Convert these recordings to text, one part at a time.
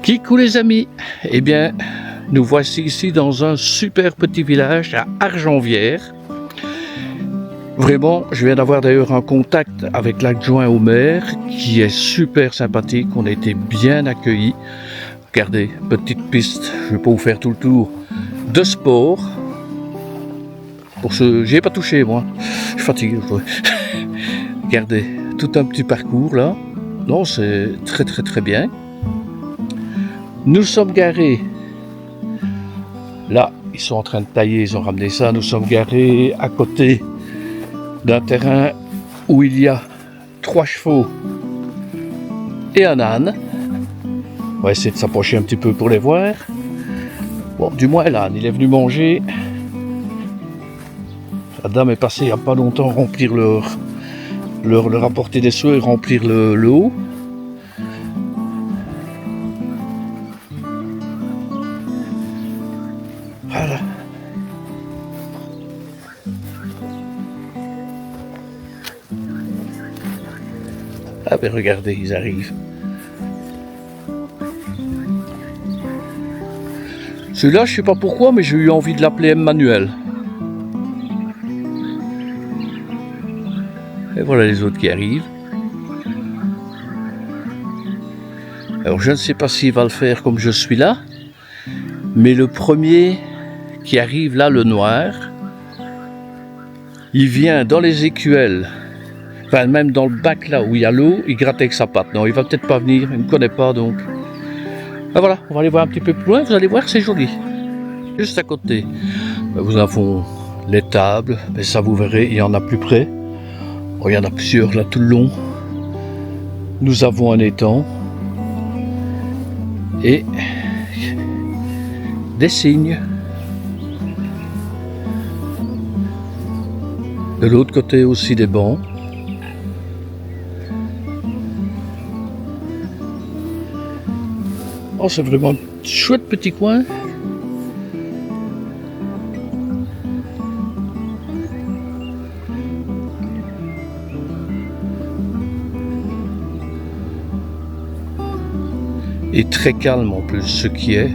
Kikou les amis, eh bien nous voici ici dans un super petit village à Argenvière. Vraiment, je viens d'avoir d'ailleurs un contact avec l'adjoint au maire qui est super sympathique, on a été bien accueillis. Regardez, petite piste, je ne vais pas vous faire tout le tour, de sport. Pour ce, j'y ai pas touché moi, je suis fatigué. Regardez, tout un petit parcours là, non c'est très bien. Nous sommes garés, là ils sont en train de tailler, ils ont ramené ça, nous sommes garés à côté d'un terrain où il y a 3 chevaux et un âne. On va essayer de s'approcher un petit peu pour les voir. Bon, du moins l'âne, il est venu manger. La dame est passée il n'y a pas longtemps remplir leur apporter des seaux et remplir le haut. Voilà. Ah ben regardez, ils arrivent. Celui-là, je sais pas pourquoi, mais j'ai eu envie de l'appeler Emmanuel. Et voilà les autres qui arrivent. Alors je ne sais pas s'il va le faire comme je suis là, mais le premier qui arrive là, le noir, il vient dans les écuelles, enfin même dans le bac là où il y a l'eau, il gratte avec sa patte. Non, il va peut-être pas venir, il ne me connaît pas donc. Ben voilà, on va aller voir un petit peu plus loin, vous allez voir, c'est joli. Juste à côté, nous avons les tables, mais ça vous verrez, il y en a plus près. Oh, il y en a plusieurs là tout le long. Nous avons un étang et des cygnes. De l'autre côté aussi des bancs. Oh, c'est vraiment un chouette petit coin. Et très calme en plus, ce qui est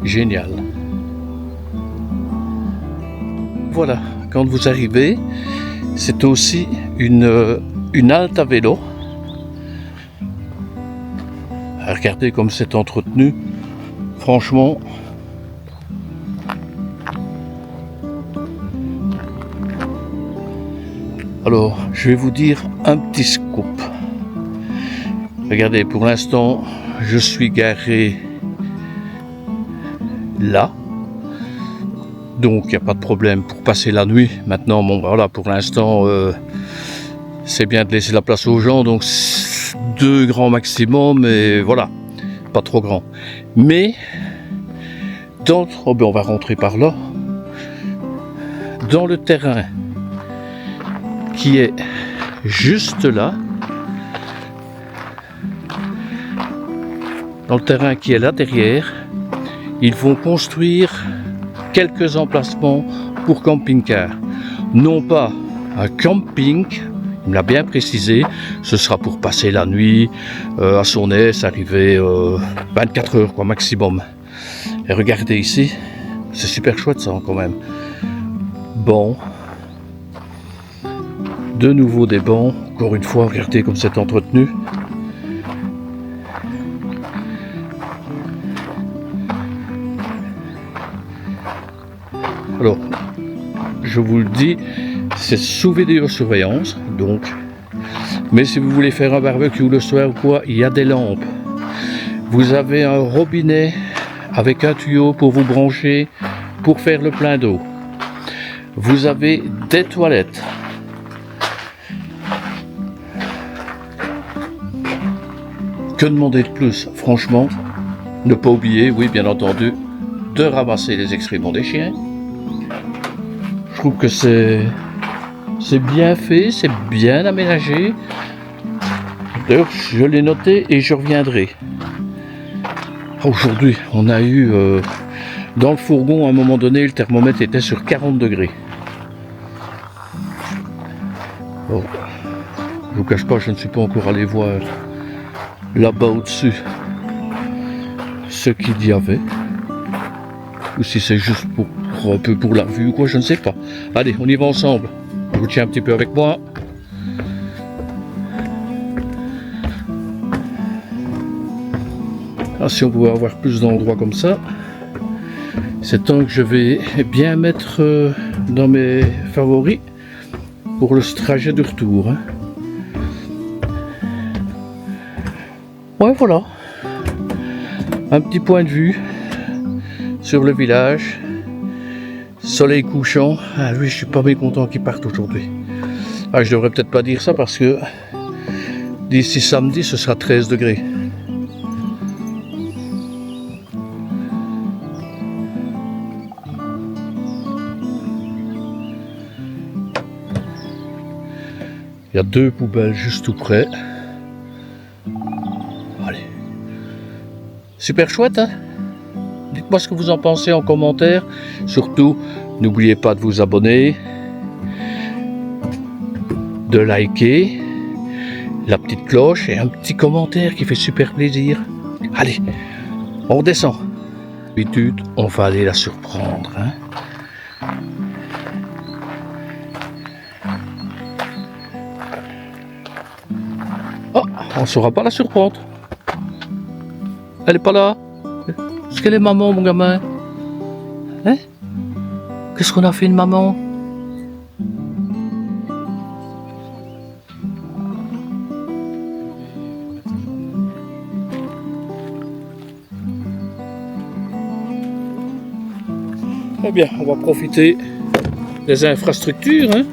génial. Voilà, quand vous arrivez, c'est aussi une halte à vélo. Regardez comme c'est entretenu, franchement. Alors, je vais vous dire un petit scoop. Regardez, pour l'instant, je suis garé là. Donc, il n'y a pas de problème pour passer la nuit. Maintenant, bon, voilà, pour l'instant, c'est bien de laisser la place aux gens. Donc, 2 grands maximum, mais voilà, pas trop grand. Mais, oh ben on va rentrer par là. Dans le terrain qui est juste là, dans le terrain qui est là derrière, ils vont construire quelques emplacements pour camping-car. Non pas un camping, il me l'a bien précisé, ce sera pour passer la nuit à son aise, arriver 24 heures quoi, maximum. Et regardez ici, c'est super chouette ça quand même. Bon, de nouveau des bancs, encore une fois, regardez comme c'est entretenu. Alors, je vous le dis, c'est sous vidéosurveillance, donc. Mais si vous voulez faire un barbecue le soir ou quoi, il y a des lampes. Vous avez un robinet avec un tuyau pour vous brancher, pour faire le plein d'eau. Vous avez des toilettes. Que demander de plus, franchement? Ne pas oublier, oui, bien entendu, de ramasser les excréments des chiens. Je trouve que c'est bien fait, c'est bien aménagé. D'ailleurs, je l'ai noté et je reviendrai. Aujourd'hui, on a eu dans le fourgon, à un moment donné, le thermomètre était sur 40 degrés. Bon, je vous cache pas, je ne suis pas encore allé voir là-bas au-dessus ce qu'il y avait. Ou si c'est juste pour un peu pour la vue ou quoi, je ne sais pas. Allez, on y va ensemble. Je vous tiens un petit peu avec moi. Ah, si on pouvait avoir plus d'endroits comme ça, c'est temps que je vais bien mettre dans mes favoris pour le trajet de retour. Hein. Ouais, voilà. Un petit point de vue sur le village. Soleil couchant. Ah oui, je suis pas mécontent qu'il parte aujourd'hui. Ah, je devrais peut-être pas dire ça parce que d'ici samedi, ce sera 13 degrés. Il y a 2 poubelles juste tout près. Allez. Super chouette, hein? Dites-moi ce que vous en pensez en commentaire. Surtout, n'oubliez pas de vous abonner, de liker, la petite cloche et un petit commentaire qui fait super plaisir. Allez, on redescend. D'habitude, on va aller la surprendre, hein? Oh, on ne saura pas la surprendre. Elle est pas là. Est-ce qu'elle est maman, mon gamin? Hein? Qu'est-ce qu'on a fait de maman? Eh bien, on va profiter des infrastructures, hein?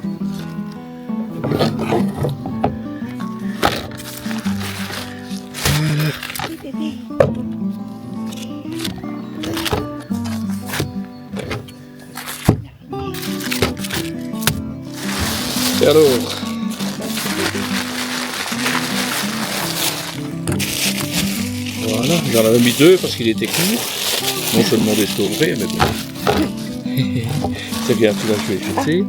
Et alors? Voilà, j'en avais mis 2 parce qu'il était court. Non seulement des sauver, mais bon. C'est bien, tu vas jouer, je sais.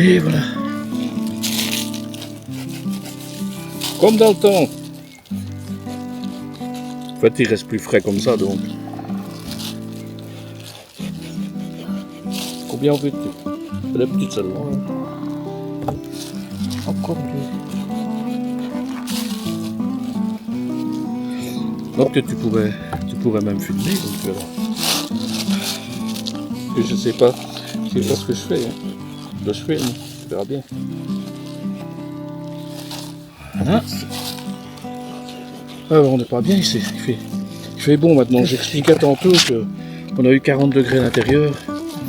Et voilà. Comme dans le temps. En fait, il reste plus frais comme ça, donc. Combien en veux-tu? Elle est petite celle-là. Encore 2. Donc tu pourrais même filmer, donc tu verras. Que je sais pas ce que je fais. Hein. Je filme, tu verras bien. Voilà. Alors on n'est pas bien ici, il fait bon maintenant. J'expliquais tantôt qu'on a eu 40 degrés à l'intérieur.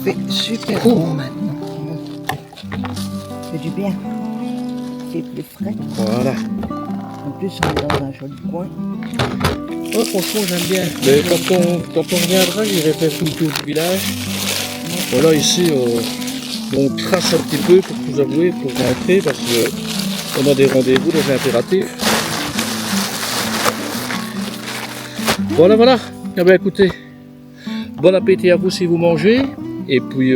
Il fait super bon maintenant. C'est du bien. C'est plus frais. Voilà. En plus on est dans un joli coin. Oh, franchement j'aime bien. Mais quand on reviendra, j'irai faire tout le tour du village. Voilà, ici on trace un petit peu pour vous avouer, pour rentrer, parce qu'on a des rendez-vous, des impératifs. Voilà. Eh bien écoutez, bon appétit à vous si vous mangez. Et puis